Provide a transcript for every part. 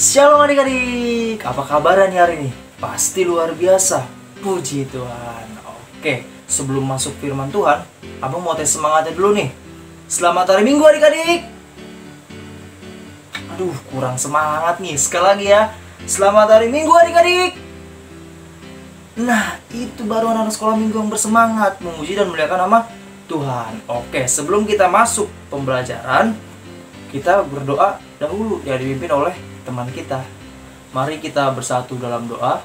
Shalom adik-adik, apa kabar nih hari ini? Pasti luar biasa, puji Tuhan. Oke, sebelum masuk firman Tuhan, abang mau tes semangatnya dulu nih. Selamat hari Minggu adik-adik. Aduh, kurang semangat nih, sekali lagi ya. Selamat hari Minggu adik-adik. Nah, itu baru anak sekolah minggu yang bersemangat, memuji dan memuliakan nama Tuhan. Oke, sebelum kita masuk pembelajaran, kita berdoa dahulu yang dipimpin oleh teman kita. Mari kita bersatu dalam doa.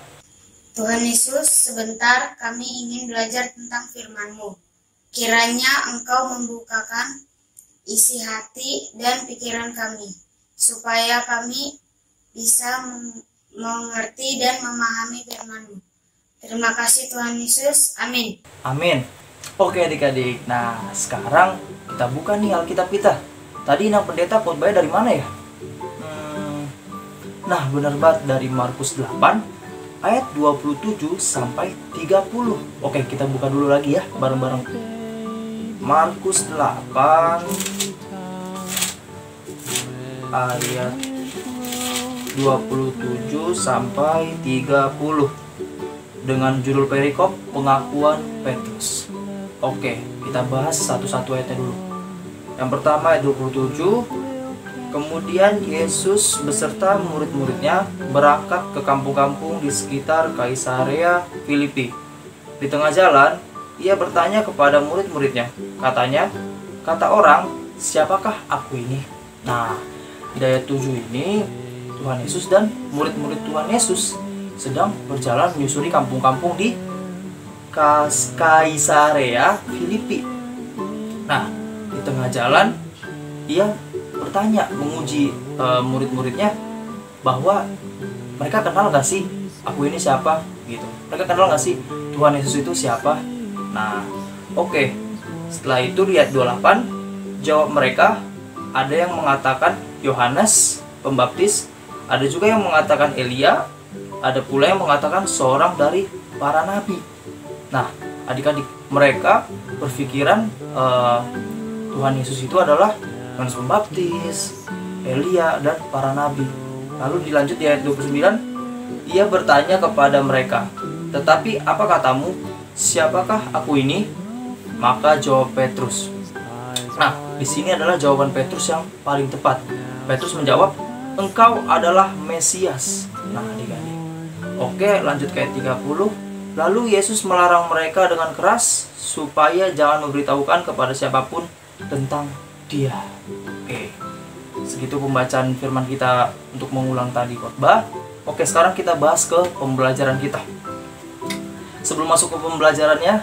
Tuhan Yesus, sebentar kami ingin belajar tentang firman-Mu. Kiranya Engkau membukakan isi hati dan pikiran kami, supaya kami bisa mengerti dan memahami firman-Mu. Terima kasih Tuhan Yesus, amin. Amin. Oke adik-adik, nah sekarang kita buka nih Alkitab kita. Tadi Nang Pendeta khotbahnya dari mana ya? Nah, benar banget dari Markus 8 ayat 27 sampai 30. Oke, kita buka dulu lagi ya bareng-bareng. Markus 8 ayat 27 sampai 30 dengan judul perikop pengakuan Petrus. Oke, kita bahas satu-satu ayatnya dulu. Yang pertama ayat 27. Kemudian Yesus beserta murid-muridnya berangkat ke kampung-kampung di sekitar Kaisarea Filipi. Di tengah jalan, ia bertanya kepada murid-muridnya. Katanya, kata orang, siapakah aku ini? Nah, di ayat 7 ini, Tuhan Yesus dan murid-murid Tuhan Yesus sedang berjalan menyusuri kampung-kampung di Kaisarea Filipi. Nah, di tengah jalan, ia bertanya, menguji murid-muridnya bahwa mereka kenal gak sih aku ini siapa gitu. Mereka kenal gak sih Tuhan Yesus itu siapa? Nah, oke. Setelah itu di ayat 28 jawab mereka, ada yang mengatakan Yohanes Pembaptis, ada juga yang mengatakan Elia, ada pula yang mengatakan seorang dari para nabi. Nah, adik-adik, mereka berpikiran Tuhan Yesus itu adalah Yohanes Pembaptis, Elia, dan para nabi. Lalu dilanjut di ayat 29, ia bertanya kepada mereka, tetapi apa katamu, siapakah aku ini? Maka jawab Petrus. Nah, di sini adalah jawaban Petrus yang paling tepat. Petrus menjawab, engkau adalah Mesias. Nah, adik-adik. Oke, lanjut ke ayat 30. Lalu Yesus melarang mereka dengan keras supaya jangan memberitahukan kepada siapapun tentang Dia. Oke, segitu pembacaan firman kita untuk mengulang tadi khotbah. Oke, sekarang kita bahas ke pembelajaran kita. Sebelum masuk ke pembelajarannya,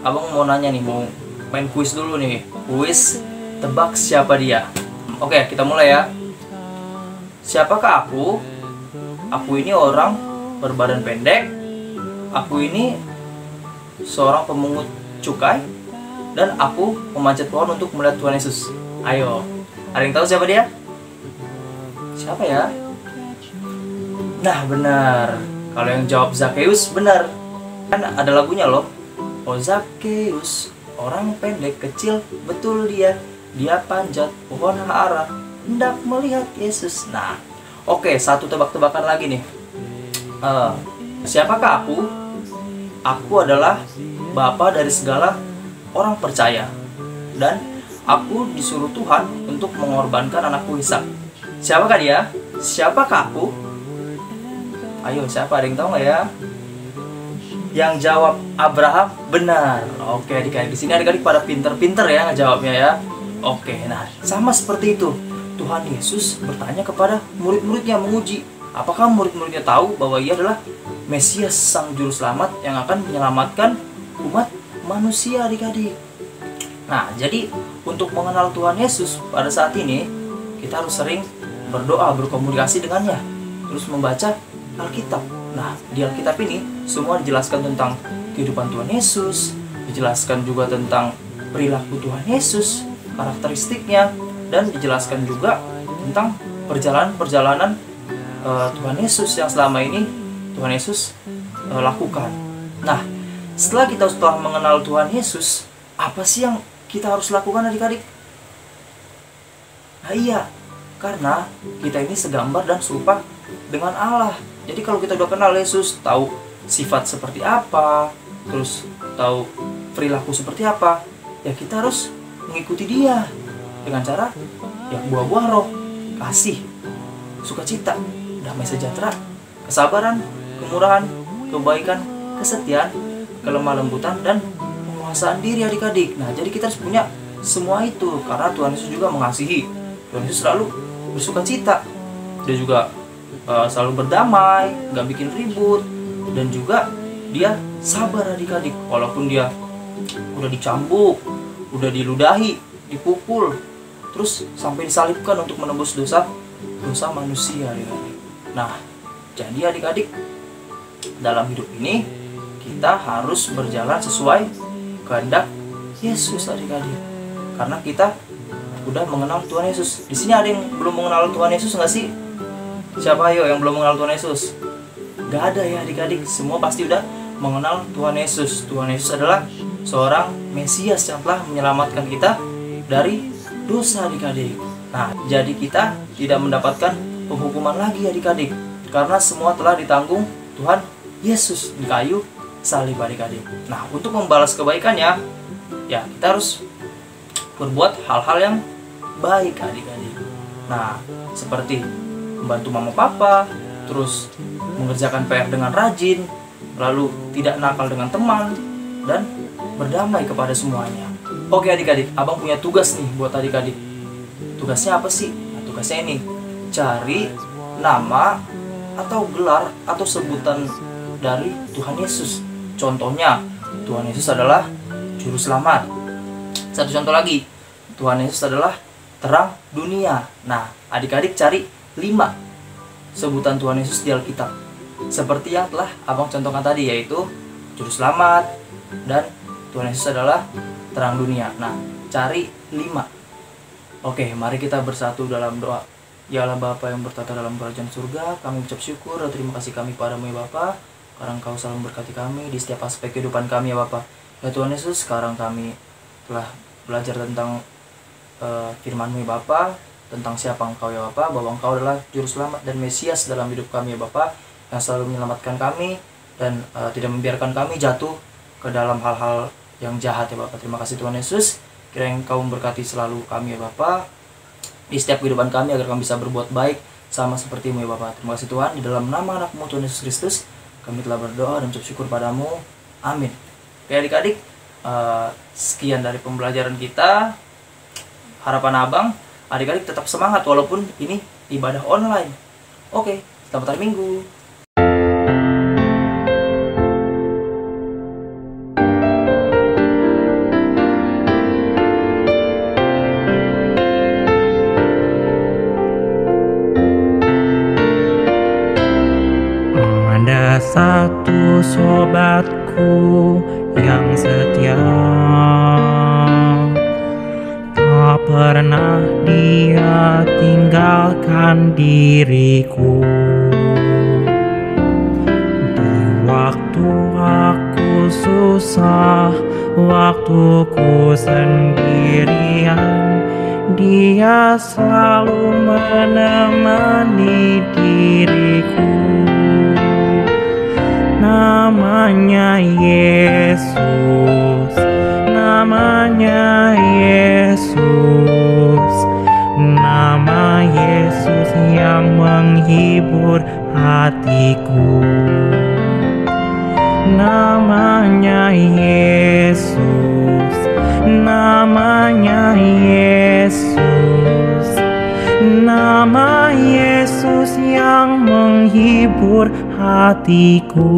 abang mau nanya nih, mau main kuis dulu nih. Kuis tebak siapa dia. Oke, kita mulai ya. Siapakah aku? Aku ini orang berbadan pendek. Aku ini seorang pemungut cukai. Dan aku memanjat pohon untuk melihat Tuhan Yesus. Ayo, ada yang tahu siapa dia? Siapa ya? Nah, benar. Kalau yang jawab Zakheus, benar. Kan ada lagunya loh. Oh Zakheus, orang pendek kecil, betul dia. Dia panjat pohon ara, hendak melihat Yesus. Nah, oke, satu tebak-tebakan lagi nih. Siapakah aku? Aku adalah bapa dari segala orang percaya, dan aku disuruh Tuhan untuk mengorbankan anakku Ishak. Siapakah dia? Siapakah aku? Ayo, siapa? Ada yang tahu nggak ya? Yang jawab Abraham, benar. Oke, adik-adik, di sini adik-adik pada pinter-pinter ya ngejawabnya ya. Oke, nah sama seperti itu. Tuhan Yesus bertanya kepada murid-muridnya, menguji apakah murid-muridnya tahu bahwa ia adalah Mesias, sang juru selamat yang akan menyelamatkan umat manusia, adik-adik. Nah, jadi untuk mengenal Tuhan Yesus pada saat ini, kita harus sering berdoa, berkomunikasi dengannya, terus membaca Alkitab. Nah, di Alkitab ini semua dijelaskan tentang kehidupan Tuhan Yesus, dijelaskan juga tentang perilaku Tuhan Yesus, karakteristiknya, dan dijelaskan juga tentang perjalanan-perjalanan Tuhan Yesus yang selama ini Tuhan Yesus lakukan. Nah, setelah kita mengenal Tuhan Yesus, apa sih yang kita harus lakukan adik-adik? Nah iya, Karena kita ini segambar dan serupa dengan Allah. Jadi kalau kita udah kenal Yesus, tahu sifat seperti apa, terus tahu perilaku seperti apa, ya kita harus mengikuti dia dengan cara ya buah-buah roh, kasih, sukacita, damai sejahtera, kesabaran, kemurahan, kebaikan, kesetiaan, kelemah lembutan, dan penguasaan diri adik-adik. Nah, jadi kita harus punya semua itu karena Tuhan Yesus juga mengasihi. Tuhan Yesus selalu bersukacita. Dia juga selalu berdamai, nggak bikin ribut, dan juga dia sabar adik-adik. Walaupun dia udah dicambuk, udah diludahi, dipukul, terus sampai disalibkan untuk menebus dosa manusia adik-adik. Nah, jadi adik-adik, dalam hidup ini kita harus berjalan sesuai kehendak Yesus adik-adik. Karena kita udah mengenal Tuhan Yesus. Di sini ada yang belum mengenal Tuhan Yesus nggak sih? Siapa ayo yang belum mengenal Tuhan Yesus? Gak ada ya adik-adik. Semua pasti udah mengenal Tuhan Yesus. Tuhan Yesus adalah seorang Mesias yang telah menyelamatkan kita dari dosa adik-adik. Nah, jadi kita tidak mendapatkan penghukuman lagi adik-adik, karena semua telah ditanggung Tuhan Yesus di kayu salib adik-adik. Nah, untuk membalas kebaikannya, ya kita harus berbuat hal-hal yang baik adik-adik. Nah, seperti membantu mama papa, terus mengerjakan PR dengan rajin, lalu tidak nakal dengan teman, dan berdamai kepada semuanya. Oke adik-adik, abang punya tugas nih buat adik-adik. Tugasnya apa sih? Nah, tugasnya ini, cari nama atau gelar atau sebutan dari Tuhan Yesus. Contohnya, Tuhan Yesus adalah Juru Selamat. Satu contoh lagi, Tuhan Yesus adalah terang dunia. Nah, adik-adik cari 5 sebutan Tuhan Yesus di Alkitab, seperti yang telah abang contohkan tadi, yaitu Juru Selamat dan Tuhan Yesus adalah terang dunia. Nah, cari 5. Oke, mari kita bersatu dalam doa. Ya Allah Bapa yang bertata dalam kerajaan surga, kami ucap syukur dan terima kasih kami padamu ya Bapa, karena Engkau selalu memberkati kami di setiap aspek kehidupan kami ya Bapa. Ya Tuhan Yesus, sekarang kami telah belajar tentang firman-Mu ya Bapa, tentang siapa Engkau ya Bapa, bahwa Engkau adalah Juru Selamat dan Mesias dalam hidup kami ya Bapa, yang selalu menyelamatkan kami dan tidak membiarkan kami jatuh ke dalam hal-hal yang jahat ya Bapa. Terima kasih Tuhan Yesus, kiranya Engkau memberkati selalu kami ya Bapa di setiap kehidupan kami, agar kami bisa berbuat baik sama seperti-Mu ya Bapa. Terima kasih Tuhan, di dalam nama anak-Mu Tuhan Yesus Kristus kami telah berdoa dan ucap syukur padamu. Amin. Oke adik-adik, sekian dari pembelajaran kita. Harapan abang, adik-adik tetap semangat walaupun ini ibadah online. Oke, selamat hari Minggu. Ada satu sobatku yang setia, tak pernah dia tinggalkan diriku. Di waktu aku susah, waktuku sendirian, dia selalu menemani diriku. Namanya Yesus, namanya Yesus, nama Yesus yang menghibur hatiku. Namanya Yesus, namanya Yesus, nama Yesus yang menghibur hatiku.